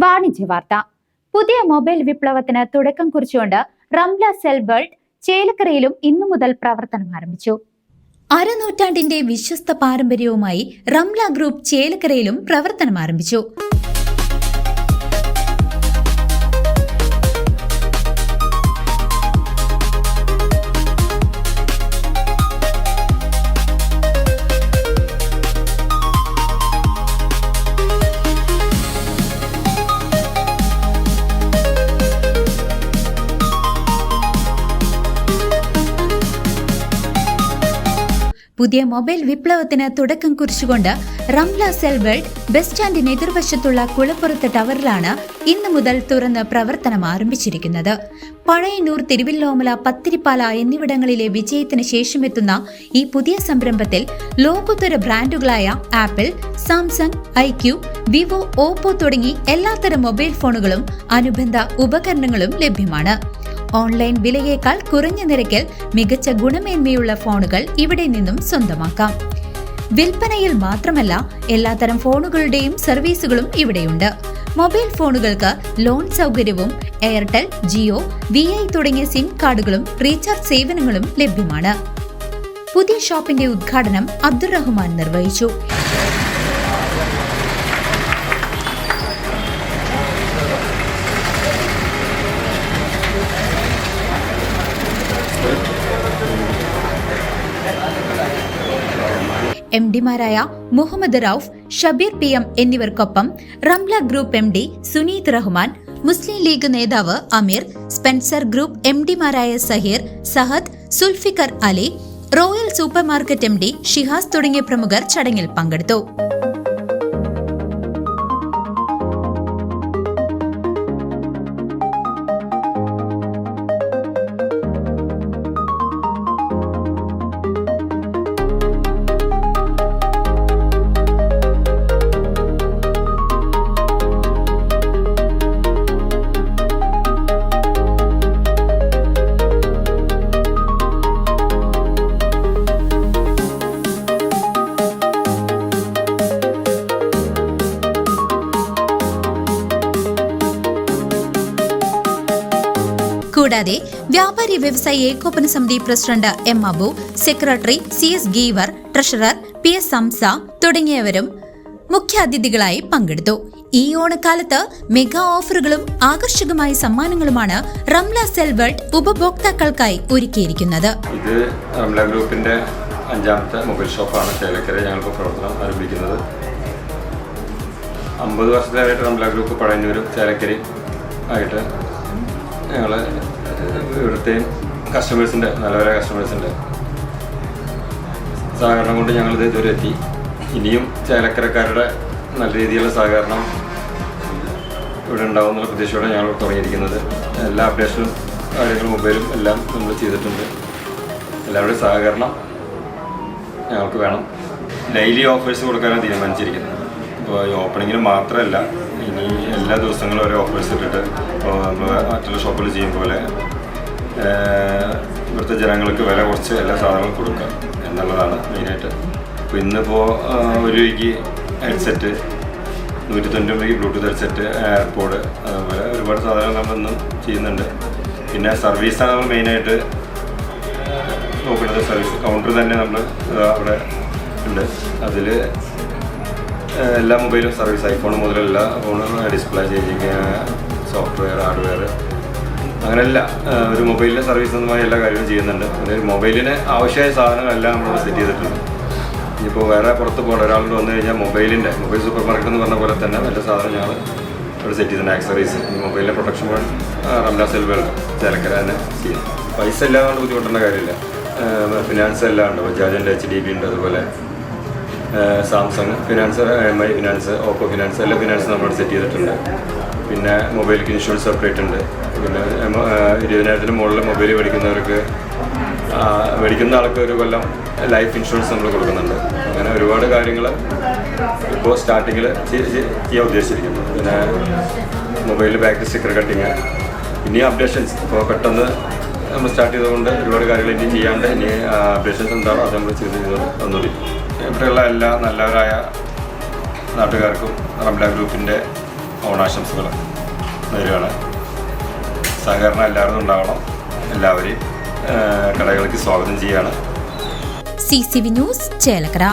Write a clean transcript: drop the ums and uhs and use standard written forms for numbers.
വാണിജ്യ വാർത്ത. പുതിയ മൊബൈൽ വിപ്ലവത്തിന് തുടക്കം കുറിച്ചുകൊണ്ട് റംല സെൽ വേൾഡ് ചേലക്കരയിലും ഇന്നു മുതൽ പ്രവർത്തനം ആരംഭിച്ചു. അരനൂറ്റാണ്ടിന്റെ വിശ്വസ്ത പാരമ്പര്യവുമായി റംല ഗ്രൂപ്പ് ചേലക്കരയിലും പ്രവർത്തനം ആരംഭിച്ചു. പുതിയ മൊബൈൽ വിപ്ലവത്തിന് തുടക്കം കുറിച്ചുകൊണ്ട് റംല സെൽ വേൾഡ് ബസ് സ്റ്റാൻഡിന് എതിർവശത്തുള്ള കുളപ്പുറത്ത് ടവറിലാണ് ഇന്നു മുതൽ തുറന്ന് പ്രവർത്തനം ആരംഭിച്ചിരിക്കുന്നത്. പഴയന്നൂർ, തിരുവല്ലോമല, പത്തിരിപ്പാല എന്നിവിടങ്ങളിലെ വിജയത്തിന് ശേഷമെത്തുന്ന ഈ പുതിയ സംരംഭത്തിൽ ലോകോത്തര ബ്രാൻഡുകളായ Apple, Samsung, iQOO, Vivo, Oppo തുടങ്ങി എല്ലാത്തരം മൊബൈൽ ഫോണുകളും അനുബന്ധ ഉപകരണങ്ങളും ലഭ്യമാണ്. ഓൺലൈൻ വിലയേക്കാൾ കുറഞ്ഞ നിരക്കിൽ മികച്ച ഗുണമേന്മയുള്ള ഫോണുകൾ ഇവിടെ നിന്നും സ്വന്തമാക്കാം. വിൽപ്പനയിൽ മാത്രമല്ല, എല്ലാത്തരം ഫോണുകളുടെയും സർവീസുകളും ഇവിടെയുണ്ട്. മൊബൈൽ ഫോണുകൾക്ക് ലോൺ സൗകര്യവും എയർടെൽ, ജിയോ, VI തുടങ്ങിയ സിം കാർഡുകളും റീചാർജ് സേവനങ്ങളും ലഭ്യമാണ്. പുതിയ ഷോപ്പിന്റെ ഉദ്ഘാടനം അബ്ദുറഹ്മാൻ നിർവഹിച്ചു. MD-മാരായ മുഹമ്മദ് റൌഫ്, ഷബീർ PM എന്നിവർക്കൊപ്പം റംല ഗ്രൂപ്പ് MD സുനീത് റഹ്മാൻ, മുസ്ലിം ലീഗ് നേതാവ് അമീർ, സ്പെൻസർ ഗ്രൂപ്പ് MD-മാരായ Saheer, Sahad, Sulfikar Ali, royal supermarket MD Shihas തുടങ്ങിയ പ്രമുഖർ ചടങ്ങിൽ പങ്കെടുത്തു. കൂടാതെ വ്യാപാരി വ്യവസായി ഏകോപന സമിതി president M. Abu, secretary CS Geevar, treasurer PS സംസ തുടങ്ങിയവരും മുഖ്യാതിഥികളായി പങ്കെടുത്തു. ഈ ഓണക്കാലത്ത് മെഗാ ഓഫറുകളും ആകർഷകമായ സമ്മാനങ്ങളുമാണ് റംല സെൽ വേൾഡ് ഉപഭോക്താക്കൾക്കായി ഒരുക്കിയിരിക്കുന്നത്. ഇത് റംല ഗ്രൂപ്പിന്റെ 5ാമത്തെ മൊബൈൽ ഷോപ്പാണ് ചേലക്കര ഞങ്ങൾക്ക് പ്രവർത്തനം ആരംഭിക്കുന്നത്. 50 വർഷത്തിലായിട്ട് റംല ഗ്രൂപ്പ് പഴയന്നൂരും ചേലക്കരയും ആയിട്ട് ഞങ്ങൾ ഇവിടുത്തെയും കസ്റ്റമേഴ്സിൻ്റെ നല്ലവരായ കസ്റ്റമേഴ്സിൻ്റെ സഹകരണം കൊണ്ട് ഞങ്ങളിത് ഇതുവരെ എത്തി. ഇനിയും ചേലക്കരക്കാരുടെ നല്ല രീതിയിലുള്ള സഹകരണം ഇവിടെ ഉണ്ടാവുമെന്നുള്ള പ്രതീക്ഷയോടെ ഞങ്ങൾ തുടങ്ങിയിരിക്കുന്നത്. എല്ലാ അപ്ഡേഷനും കാര്യങ്ങളും മൊബൈലും എല്ലാം നമ്മൾ ചെയ്തിട്ടുണ്ട്. എല്ലാവരുടെയും സഹകരണം ഞങ്ങൾക്ക് വേണം. ഡെയിലി ഓഫേഴ്സ് കൊടുക്കാനാണ് തീരുമാനിച്ചിരിക്കുന്നത്. അപ്പോൾ ഈ ഓപ്പണിങ്ങിന് മാത്രമല്ല, ഇനി എല്ലാ ദിവസങ്ങളും ഓരോ ഓഫേഴ്സ് ഇട്ടിട്ട് നമ്മൾ മറ്റുള്ള ഷോപ്പുകൾ ചെയ്യും പോലെ ഇവിടുത്തെ ജനങ്ങൾക്ക് വില കുറച്ച് എല്ലാ സാധനങ്ങളും കൊടുക്കുക എന്നുള്ളതാണ് മെയിനായിട്ട്. അപ്പോൾ ഇന്നിപ്പോൾ 1 രൂപയ്ക്ക് ഹെഡ്സെറ്റ്, 190 രൂപയ്ക്ക് ബ്ലൂടൂത്ത് ഹെഡ്സെറ്റ്, എയർപോഡ്, അതുപോലെ ഒരുപാട് സാധനങ്ങൾ നമ്മളിന്നും ചെയ്യുന്നുണ്ട്. പിന്നെ സർവീസാണ് നമ്മൾ മെയിനായിട്ട് നോക്കുന്നത്. സർവീസ് കൗണ്ടർ തന്നെ നമ്മൾ അവിടെ ഉണ്ട്. അതിൽ എല്ലാ മൊബൈലും സർവീസ്, ഐഫോൺ മുതൽ എല്ലാ ഫോണും, ഡിസ്പ്ലേ ചേഞ്ചിങ്, സോഫ്റ്റ്വെയർ, ഹാർഡ്വെയർ, അങ്ങനെയല്ല ഒരു മൊബൈലിൻ്റെ സർവീസുമായി എല്ലാ കാര്യങ്ങളും ചെയ്യുന്നുണ്ട്. പിന്നെ മൊബൈലിന് ആവശ്യമായ സാധനങ്ങളെല്ലാം നമ്മൾ സെറ്റ് ചെയ്തിട്ടുണ്ട്. ഇനിയിപ്പോൾ വേറെ പുറത്ത് പോകേണ്ട ഒരാളോട് വന്നു കഴിഞ്ഞാൽ മൊബൈൽ സൂപ്പർ മാർക്കറ്റ് എന്ന് പറഞ്ഞ പോലെ തന്നെ എല്ലാ സാധനം ഞങ്ങൾ ഇവിടെ സെറ്റ് ചെയ്തിട്ടുണ്ട്. ആക്സറീസ്, ഈ മൊബൈലിൻ്റെ പ്രൊട്ടക്ഷൻ വേണം റംല സെൽ വേൾഡ് ചേലക്കര തന്നെ ചെയ്യും. പൈസ എല്ലാം കൊണ്ട് ബുദ്ധിമുട്ടേണ്ട കാര്യമില്ല. ഫിനാൻസ് എല്ലാം ഉണ്ട്. ബജാജിൻ്റെ HDB ഉണ്ട്, അതുപോലെ Samsung finance, MI finance, Oppo finance, എല്ലാ ഫിനാൻസും നമ്മൾ സെറ്റ് ചെയ്തിട്ടുണ്ട്. പിന്നെ മൊബൈലിക്ക് ഇൻഷുറൻസ് സെപ്പറേറ്റ് ഉണ്ട്. പിന്നെ 20,000-ന് മുകളിൽ മൊബൈൽ മേടിക്കുന്ന ആൾക്ക് 1 കൊല്ലം ലൈഫ് ഇൻഷുറൻസ് നമ്മൾ കൊടുക്കുന്നുണ്ട്. അങ്ങനെ ഒരുപാട് കാര്യങ്ങൾ ഇപ്പോൾ സ്റ്റാർട്ടിങ്ങിൽ ചെയ്യാൻ ഉദ്ദേശിച്ചിരിക്കുന്നു. പിന്നെ മൊബൈലിൽ ബാക്ക് സ്റ്റിക്കർ കട്ടിങ്, ഇനി അപ്ഡേഷൻസ് ഇപ്പോൾ പെട്ടെന്ന് നമ്മൾ സ്റ്റാർട്ട് ചെയ്തുകൊണ്ട് ഒരുപാട് കാര്യങ്ങൾ ഇനി ചെയ്യാണ്ട് ഇനി അപ്ഡേഷൻസ് എന്താണോ അത് നമ്മൾ ചെയ്ത് വന്നുകൊണ്ടിരിക്കും. ഇവിടെയുള്ള എല്ലാ നല്ലവരായ നാട്ടുകാർക്കും റംല ഗ്രൂപ്പിൻ്റെ ഓണാശംസകൾ നേരുകയാണ്. സഹകരണം എല്ലാവരും ഉണ്ടാവണം. എല്ലാവരെയും കടകളിലേക്ക് സ്വാഗതം ചെയ്യുകയാണ്. CCV news Chelakkara.